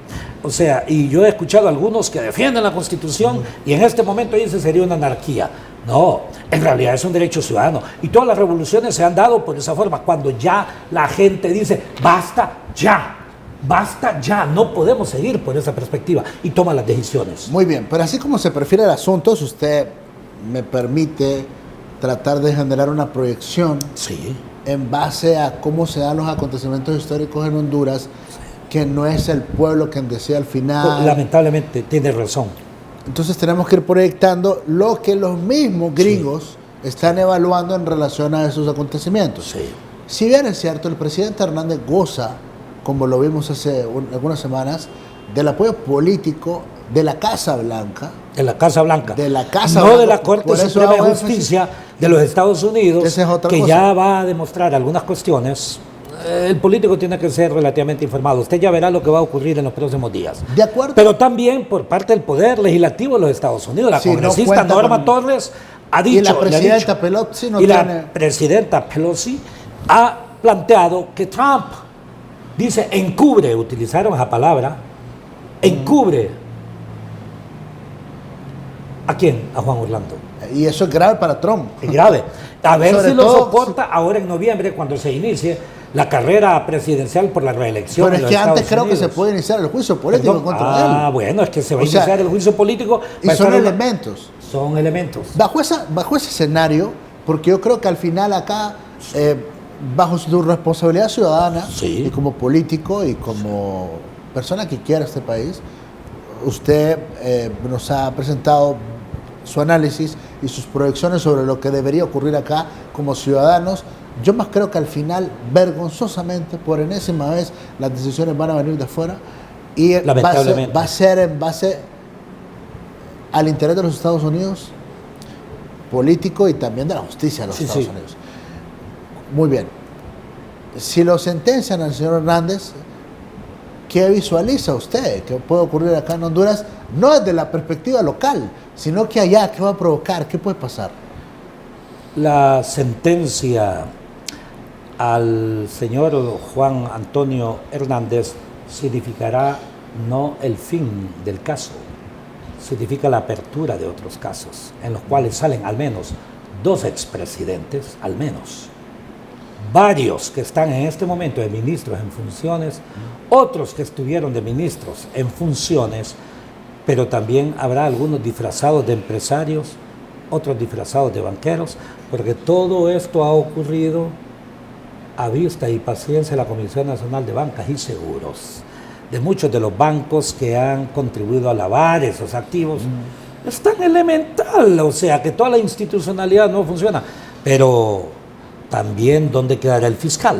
O sea, y yo he escuchado a algunos que defienden la Constitución y en este momento dicen sería una anarquía. No, en realidad es un derecho ciudadano. Y todas las revoluciones se han dado por esa forma, cuando ya la gente dice, basta ya, no podemos seguir por esa perspectiva y toma las decisiones. Muy bien, pero así como se prefiere el asunto, si usted me permite tratar de generar una proyección Sí. en base a cómo se dan los acontecimientos históricos en Honduras, que no es el pueblo quien decide al final. Lamentablemente, tiene razón. Entonces tenemos que ir proyectando lo que los mismos gringos están evaluando en relación a esos acontecimientos. Sí. Si bien es cierto, el presidente Hernández goza, como lo vimos hace algunas semanas, del apoyo político de la Casa Blanca. De la Casa Blanca. De la Casa no Blanca. de la Corte Por eso Suprema de hago énfasis. Justicia de los Estados Unidos, Esa es otra que cosa. ya va a demostrar algunas cuestiones. El político tiene que ser relativamente informado. Usted ya verá lo que va a ocurrir en los próximos días. De acuerdo. Pero también por parte del Poder Legislativo de los Estados Unidos. La Sí, no congresista cuenta Norma con- Torres ha dicho... Y la le ha presidenta dicho- Pelosi no y tiene... la presidenta Pelosi ha planteado que Trump, dice, encubre, utilizaron esa palabra, encubre. ¿A quién? A Juan Orlando. Y eso es grave para Trump. Es grave. A ver Sobre si lo todo- soporta ahora en noviembre, cuando se inicie la carrera presidencial por la reelección. Pero en es los que antes Estados creo que se Unidos. puede iniciar el juicio político Perdón. contra él. Bueno, es que se va a O sea, iniciar el juicio político. Y va a son estar- elementos. Son elementos. Bajo ese escenario, porque yo creo que al final acá, bajo su responsabilidad ciudadana, Sí. y como político y como persona que quiera este país. Usted nos ha presentado su análisis y sus proyecciones sobre lo que debería ocurrir acá como ciudadanos. Yo más creo que al final, vergonzosamente, por enésima vez, las decisiones van a venir de afuera y va a ser en base al interés de los Estados Unidos, político y también de la justicia de los Estados Unidos. Muy bien. Si lo sentencian al señor Hernández, ¿qué visualiza usted que puede ocurrir acá en Honduras? No desde la perspectiva local, sino que allá, ¿qué va a provocar? ¿Qué puede pasar? La sentencia al señor Juan Antonio Hernández significará no el fin del caso, significa la apertura de otros casos, en los cuales salen al menos 2 expresidentes, al menos, varios que están en este momento de ministros en funciones, otros que estuvieron de ministros en funciones, pero también habrá algunos disfrazados de empresarios, otros disfrazados de banqueros, porque todo esto ha ocurrido a vista y paciencia de la Comisión Nacional de Bancas y Seguros, de muchos de los bancos que han contribuido a lavar esos activos. Es tan elemental, o sea, que toda la institucionalidad no funciona, pero también ¿dónde quedará el fiscal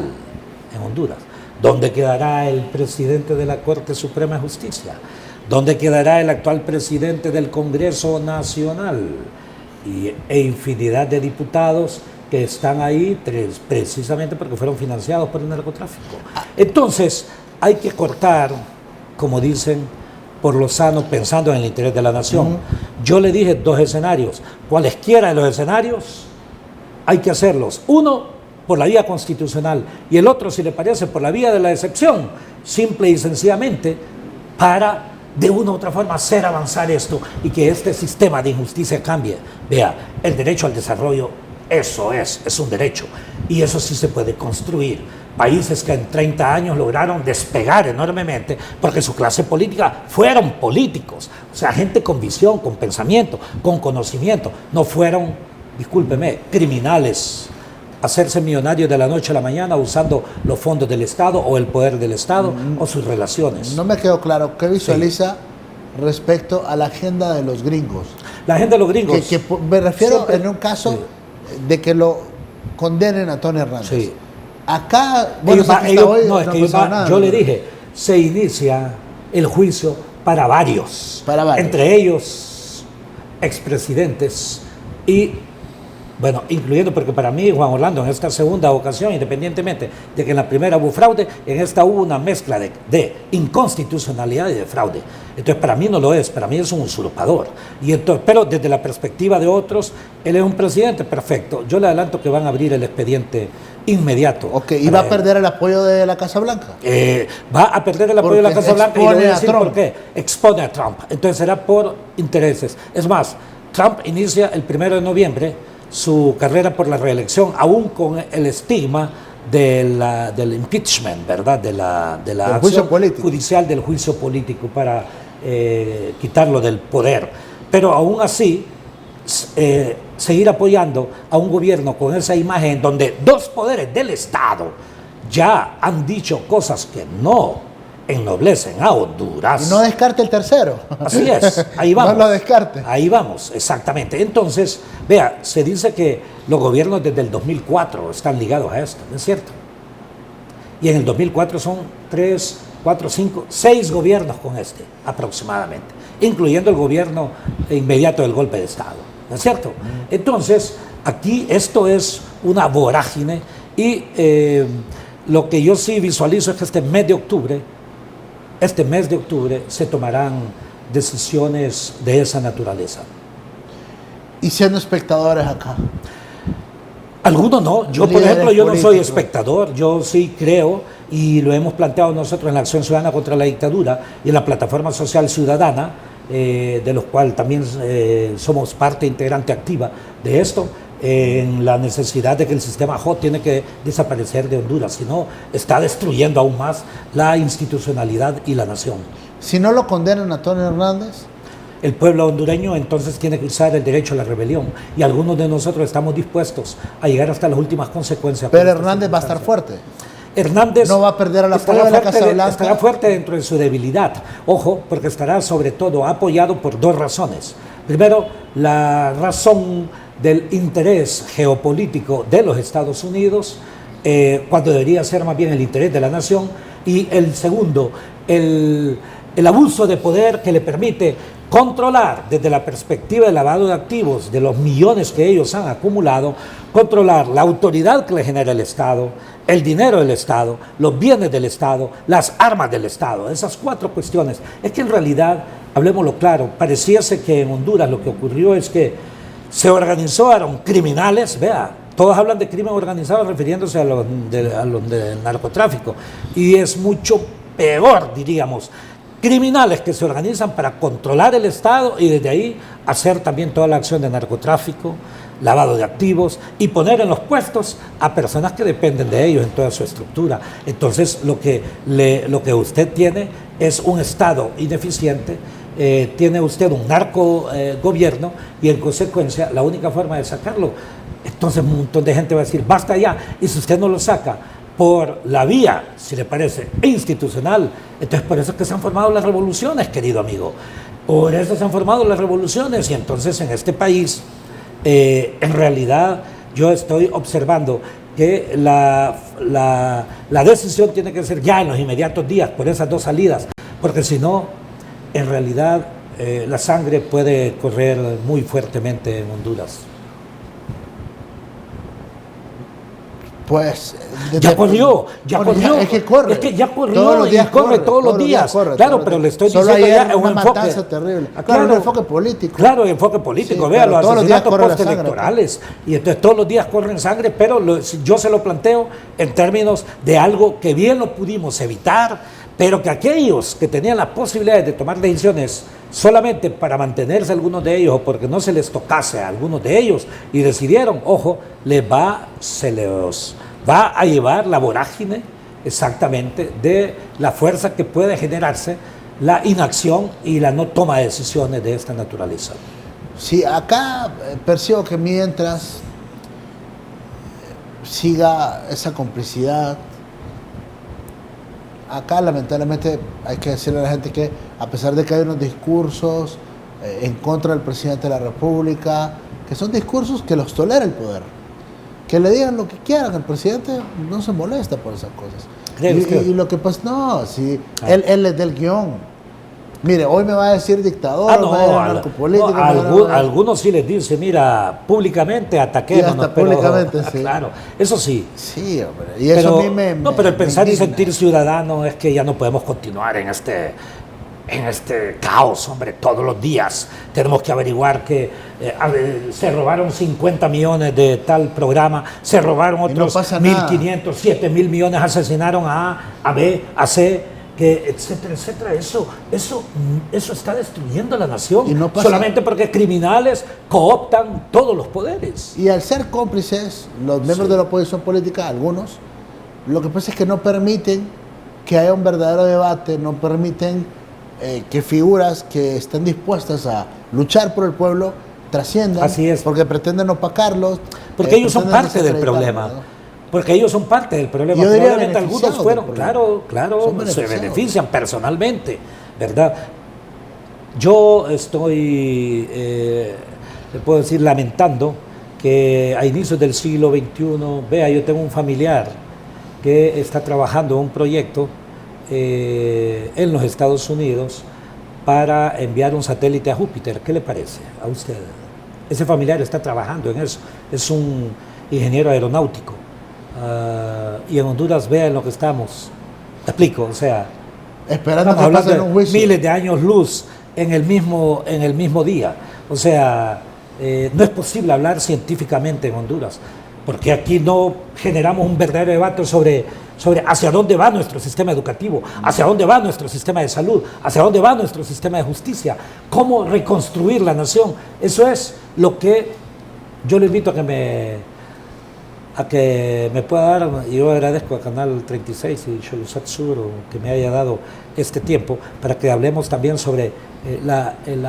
en Honduras? ¿Dónde quedará el presidente de la Corte Suprema de Justicia? ¿Dónde quedará el actual presidente del Congreso Nacional? E infinidad de diputados que están ahí precisamente porque fueron financiados por el narcotráfico. Entonces, hay que cortar, como dicen, por lo sano, pensando en el interés de la nación. Yo le dije 2 escenarios. Cualesquiera de los escenarios, hay que hacerlos. Uno, por la vía constitucional, y el otro, si le parece, por la vía de la excepción, simple y sencillamente, para de una u otra forma hacer avanzar esto y que este sistema de injusticia cambie. Vea, el derecho al desarrollo, eso es un derecho, y eso sí se puede construir. Países que en 30 años lograron despegar enormemente porque su clase política fueron políticos, o sea, gente con visión, con pensamiento, con conocimiento, no fueron, discúlpeme, criminales, hacerse millonarios de la noche a la mañana usando los fondos del Estado o el poder del Estado o sus relaciones. No me quedó claro, ¿qué visualiza respecto a la agenda de los gringos? La agenda de los gringos. Que me refiero en un caso de que lo condenen a Tony Hernández. Sí. Acá, bueno, yo le dije, se inicia el juicio para varios. Entre ellos expresidentes y, bueno, incluyendo, porque para mí, Juan Orlando, en esta segunda ocasión, independientemente de que en la primera hubo fraude, en esta hubo una mezcla de inconstitucionalidad y de fraude. Entonces, para mí no lo es, para mí es un usurpador. Y entonces, pero desde la perspectiva de otros, él es un presidente perfecto. Yo le adelanto que van a abrir el expediente inmediato. Ok, ¿y va a perder el apoyo de la Casa Blanca? Va a perder el apoyo de la Casa Blanca y le voy a decir por qué. Expone a Trump. Entonces será por intereses. Es más, Trump inicia el 1 de noviembre su carrera por la reelección, aún con el estigma del impeachment, ¿verdad? De la acción judicial, del juicio político para quitarlo del poder. Pero aún así, seguir apoyando a un gobierno con esa imagen donde 2 poderes del Estado ya han dicho cosas que no ennoblecen a Honduras. Y no descarte el tercero. Así es, ahí vamos. No lo descarte. Ahí vamos, exactamente. Entonces, vea, se dice que los gobiernos desde el 2004 están ligados a esto, ¿no es cierto? Y en el 2004 son 3, 4, 5, 6 gobiernos con este, aproximadamente, incluyendo el gobierno inmediato del golpe de Estado, ¿no es cierto? Entonces, aquí esto es una vorágine y lo que yo sí visualizo es que este mes de octubre se tomarán decisiones de esa naturaleza. ¿Y siendo espectadores acá? Algunos no. Yo, por ejemplo, yo no soy espectador. Yo sí creo, y lo hemos planteado nosotros en la Acción Ciudadana contra la Dictadura y en la Plataforma Social Ciudadana, de los cuales también somos parte integrante activa de esto, en la necesidad de que el sistema JOT tiene que desaparecer de Honduras, si no está destruyendo aún más la institucionalidad y la nación. Si no lo condenan a Tony Hernández, el pueblo hondureño entonces tiene que usar el derecho a la rebelión, y algunos de nosotros estamos dispuestos a llegar hasta las últimas consecuencias. Pero Hernández va a estar fuerte. Hernández no va a perder el apoyo de la Casa Blanca. Estará fuerte dentro de su debilidad. Ojo, porque estará sobre todo apoyado por dos razones. Primero, la razón del interés geopolítico de los Estados Unidos, cuando debería ser más bien el interés de la nación. Y el segundo, el abuso de poder que le permite controlar desde la perspectiva del lavado de activos, de los millones que ellos han acumulado, controlar la autoridad que le genera el Estado, el dinero del Estado, los bienes del Estado, las armas del Estado. Esas cuatro cuestiones. Es que en realidad, hablemoslo claro, pareciese que en Honduras lo que ocurrió es que se organizaron criminales, vea, todos hablan de crimen organizado refiriéndose a los del narcotráfico, y es mucho peor, diríamos, criminales que se organizan para controlar el Estado y desde ahí hacer también toda la acción de narcotráfico, lavado de activos y poner en los puestos a personas que dependen de ellos en toda su estructura. Entonces lo que usted tiene es un Estado ineficiente, tiene usted un narco gobierno y en consecuencia la única forma de sacarlo, entonces un montón de gente va a decir basta ya, y si usted no lo saca por la vía, si le parece, institucional, entonces por eso es que se han formado las revoluciones, querido amigo, por eso se han formado las revoluciones. Y entonces en este país en realidad yo estoy observando que la decisión tiene que ser ya en los inmediatos días por esas dos salidas, porque si no, en realidad la sangre puede correr muy fuertemente en Honduras. Pues ya corrió. Es que corre. Es que ya corrió todos los días y corre todos los días. Claro, pero le estoy diciendo ya es un enfoque. Terrible. Claro, un enfoque político. Claro, enfoque político. Sí, vea, los asesinatos postelectorales. Y entonces todos los días corren sangre, pero yo se lo planteo en términos de algo que bien lo pudimos evitar, pero que aquellos que tenían la posibilidad de tomar decisiones solamente para mantenerse algunos de ellos o porque no se les tocase a algunos de ellos y decidieron, ojo, se les va a llevar la vorágine exactamente de la fuerza que puede generarse la inacción y la no toma de decisiones de esta naturaleza. Sí, acá percibo que mientras siga esa complicidad, acá lamentablemente hay que decirle a la gente que a pesar de que hay unos discursos en contra del presidente de la República, que son discursos que los tolera el poder, que le digan lo que quieran, el presidente no se molesta por esas cosas. Y lo que pasa, no, si él es del guión. Mire, hoy me va a decir dictador, narcopolítico. Algunos sí les dice, mira, públicamente ataquémonos. Y hasta públicamente, sí. Claro, eso sí. Sí, hombre. Y eso a mí pero el pensar y sentir ciudadano es que ya no podemos continuar en este caos, hombre, todos los días. Tenemos que averiguar que se robaron 50 millones de tal programa, se robaron otros 1.500, 7.000 millones, asesinaron a A, B, a C, etcétera, etcétera. Eso está destruyendo la nación, y no solamente porque criminales cooptan todos los poderes. Y al ser cómplices, los miembros de la oposición política, algunos, lo que pasa es que no permiten que haya un verdadero debate, no permiten que figuras que estén dispuestas a luchar por el pueblo trasciendan. Así es. Porque pretenden opacarlos. Porque ellos son parte del problema. ¿No? Porque ellos son parte del problema. Probablemente algunos fueron, claro, se benefician personalmente, ¿verdad? Yo estoy, le puedo decir, lamentando que a inicios del siglo XXI, vea, yo tengo un familiar que está trabajando en un proyecto en los Estados Unidos para enviar un satélite a Júpiter. ¿Qué le parece a usted? Ese familiar está trabajando en eso, es un ingeniero aeronáutico. Y en Honduras, vean lo que estamos. Te explico, o sea, esperando que pasen un juicio. Miles de años luz en el mismo día. O sea, no es posible hablar científicamente en Honduras, porque aquí no generamos un verdadero debate sobre hacia dónde va nuestro sistema educativo, hacia dónde va nuestro sistema de salud, hacia dónde va nuestro sistema de justicia, cómo reconstruir la nación. Eso es lo que yo le invito a que me pueda dar, y yo agradezco a Canal 36 y Sholusat Sur que me haya dado este tiempo para que hablemos también sobre el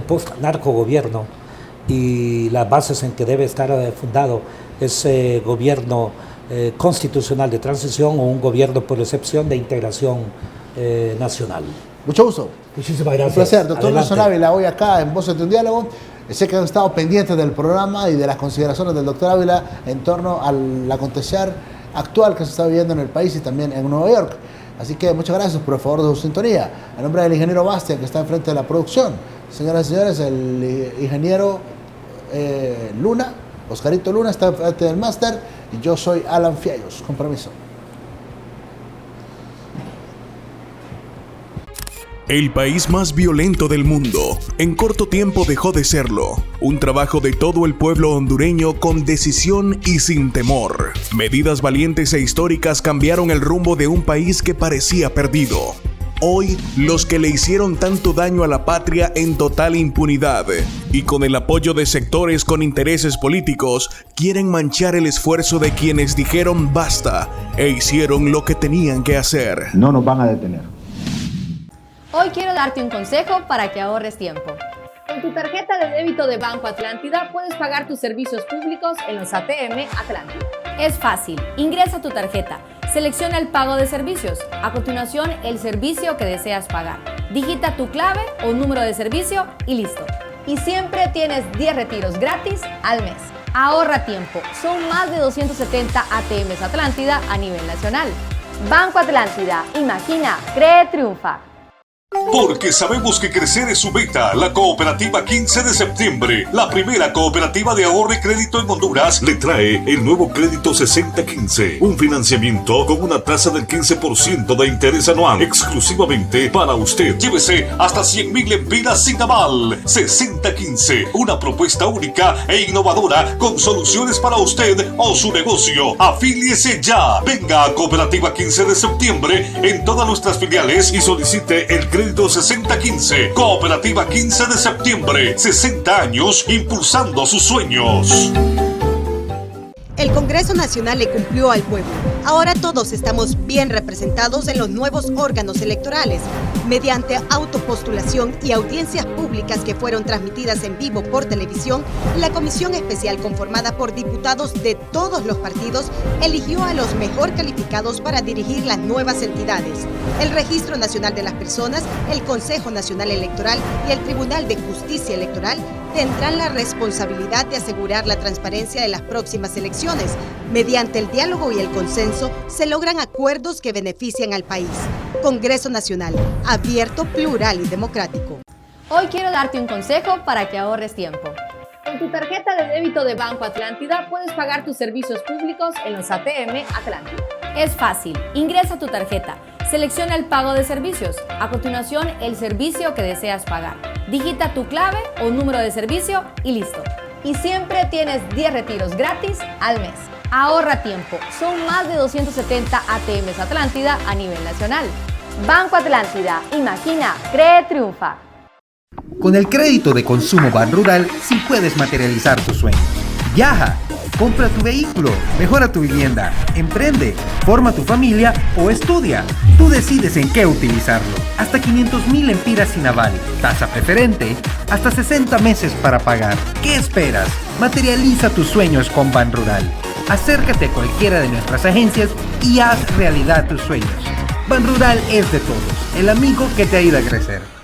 post narcogobierno y las bases en que debe estar fundado ese gobierno constitucional de transición o un gobierno por excepción de integración nacional. Mucho gusto. Muchísimas gracias. Un placer, doctor Adelante. Nelson Ávila, hoy acá en Voces de un Diálogo. Sé que han estado pendientes del programa y de las consideraciones del doctor Ávila en torno al acontecer actual que se está viviendo en el país y también en Nueva York. Así que muchas gracias por el favor de su sintonía. En nombre del ingeniero Bastian, que está enfrente de la producción, señoras y señores, el ingeniero Luna, Oscarito Luna, está enfrente del máster y yo soy Alan Fiallos. Con permiso. El país más violento del mundo, en corto tiempo dejó de serlo. Un trabajo de todo el pueblo hondureño con decisión y sin temor. Medidas valientes e históricas cambiaron el rumbo de un país que parecía perdido. Hoy, los que le hicieron tanto daño a la patria en total impunidad y con el apoyo de sectores con intereses políticos, quieren manchar el esfuerzo de quienes dijeron basta e hicieron lo que tenían que hacer. No nos van a detener. Hoy quiero darte un consejo para que ahorres tiempo. Con tu tarjeta de débito de Banco Atlántida puedes pagar tus servicios públicos en los ATM Atlántida. Es fácil, ingresa tu tarjeta, selecciona el pago de servicios, a continuación el servicio que deseas pagar, digita tu clave o número de servicio y listo. Y siempre tienes 10 retiros gratis al mes. Ahorra tiempo, son más de 270 ATMs Atlántida a nivel nacional. Banco Atlántida, imagina, cree, triunfa. Porque sabemos que crecer es su meta, la Cooperativa 15 de septiembre, la primera cooperativa de ahorro y crédito en Honduras, le trae el nuevo crédito 6015, un financiamiento con una tasa del 15% de interés anual, exclusivamente para usted. Llévese hasta 100,000 lempiras sin aval. 6015, una propuesta única e innovadora con soluciones para usted o su negocio. Afíliese ya. Venga a Cooperativa 15 de septiembre en todas nuestras filiales y solicite el crédito 6015. Cooperativa 15 de septiembre. 60 años impulsando sus sueños. El Congreso Nacional le cumplió al pueblo. Ahora todos estamos bien representados en los nuevos órganos electorales, mediante autopostulación y audiencias públicas que fueron transmitidas en vivo por televisión. La comisión especial conformada por diputados de todos los partidos eligió a los mejor calificados para dirigir las nuevas entidades. El Registro Nacional de las Personas, el Consejo Nacional Electoral y el Tribunal de Justicia Electoral tendrán la responsabilidad de asegurar la transparencia de las próximas elecciones. Mediante el diálogo y el consenso se logran acuerdos que benefician al país. Congreso Nacional, abierto, plural y democrático. Hoy quiero darte un consejo para que ahorres tiempo. Con tu tarjeta de débito de Banco Atlántida puedes pagar tus servicios públicos en los ATM Atlántida. Es fácil, ingresa tu tarjeta, selecciona el pago de servicios, a continuación el servicio que deseas pagar, digita tu clave o número de servicio y listo. Y siempre tienes 10 retiros gratis al mes. Ahorra tiempo, son más de 270 ATMs Atlántida a nivel nacional. Banco Atlántida, imagina, cree, triunfa. Con el crédito de consumo Banrural, sí puedes materializar tus sueños. Viaja, compra tu vehículo, mejora tu vivienda, emprende, forma tu familia o estudia. Tú decides en qué utilizarlo. Hasta 500,000 lempiras sin aval, tasa preferente, hasta 60 meses para pagar. ¿Qué esperas? Materializa tus sueños con Banrural. Acércate a cualquiera de nuestras agencias y haz realidad tus sueños. Banrural es de todos, el amigo que te ayuda a crecer.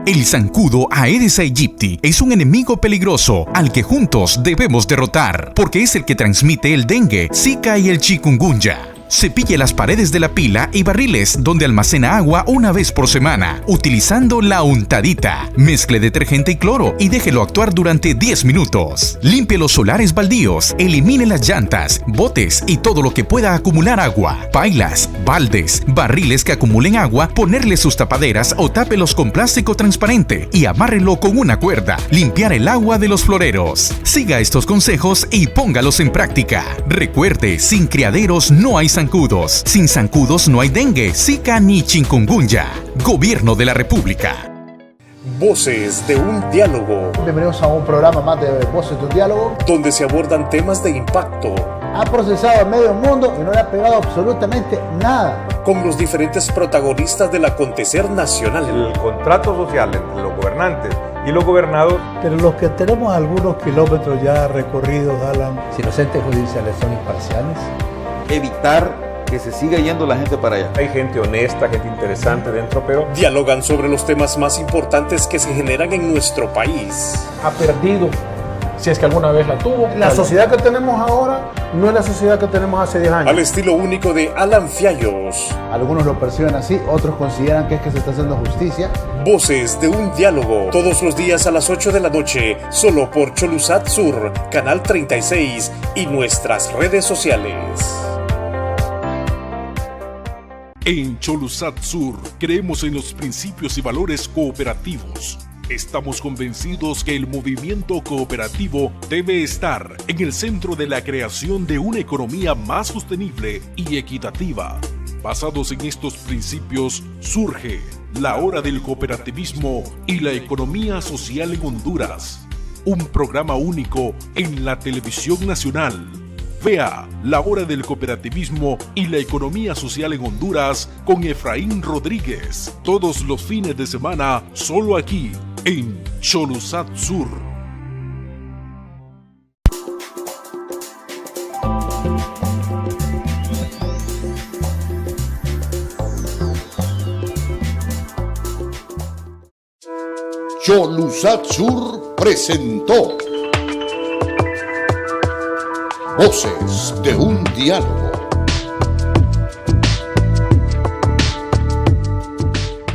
El zancudo Aedes aegypti es un enemigo peligroso al que juntos debemos derrotar, porque es el que transmite el dengue, zika y el chikungunya. Cepille las paredes de la pila y barriles donde almacena agua una vez por semana, utilizando la untadita. Mezcle detergente y cloro y déjelo actuar durante 10 minutos. Limpie los solares baldíos, elimine las llantas, botes y todo lo que pueda acumular agua. Pailas, baldes, barriles que acumulen agua, ponerle sus tapaderas o tápelos con plástico transparente y amárrelo con una cuerda. Limpiar el agua de los floreros. Siga estos consejos y póngalos en práctica. Recuerde, sin criaderos no hay zancudos. Sin zancudos no hay dengue, zika ni chikungunya. Gobierno de la República. Voces de un diálogo. Bienvenidos a un programa más de Voces de un diálogo, donde se abordan temas de impacto. Ha procesado a medio mundo y no le ha pegado absolutamente nada. Con los diferentes protagonistas del acontecer nacional. El contrato social entre los gobernantes y los gobernados. Pero los que tenemos algunos kilómetros ya recorridos, Alan. Si los entes judiciales son imparciales. Evitar que se siga yendo la gente para allá. Hay gente honesta, gente interesante dentro, pero... Dialogan sobre los temas más importantes que se generan en nuestro país. Ha perdido, si es que alguna vez la tuvo. La sociedad que tenemos ahora no es la sociedad que tenemos hace 10 años. Al estilo único de Alan Fiallos. Algunos lo perciben así, otros consideran que es que se está haciendo justicia. Voces de un diálogo, todos los días a las 8 de la noche, solo por Cholusat Sur, Canal 36 y nuestras redes sociales. En Cholusat Sur creemos en los principios y valores cooperativos. Estamos convencidos que el movimiento cooperativo debe estar en el centro de la creación de una economía más sostenible y equitativa. Basados en estos principios, surge La Hora del Cooperativismo y la Economía Social en Honduras, un programa único en la televisión nacional. Vea La Hora del Cooperativismo y la Economía Social en Honduras con Efraín Rodríguez, todos los fines de semana, solo aquí, en Cholusat Sur. Cholusat Sur presentó Voces de un diálogo.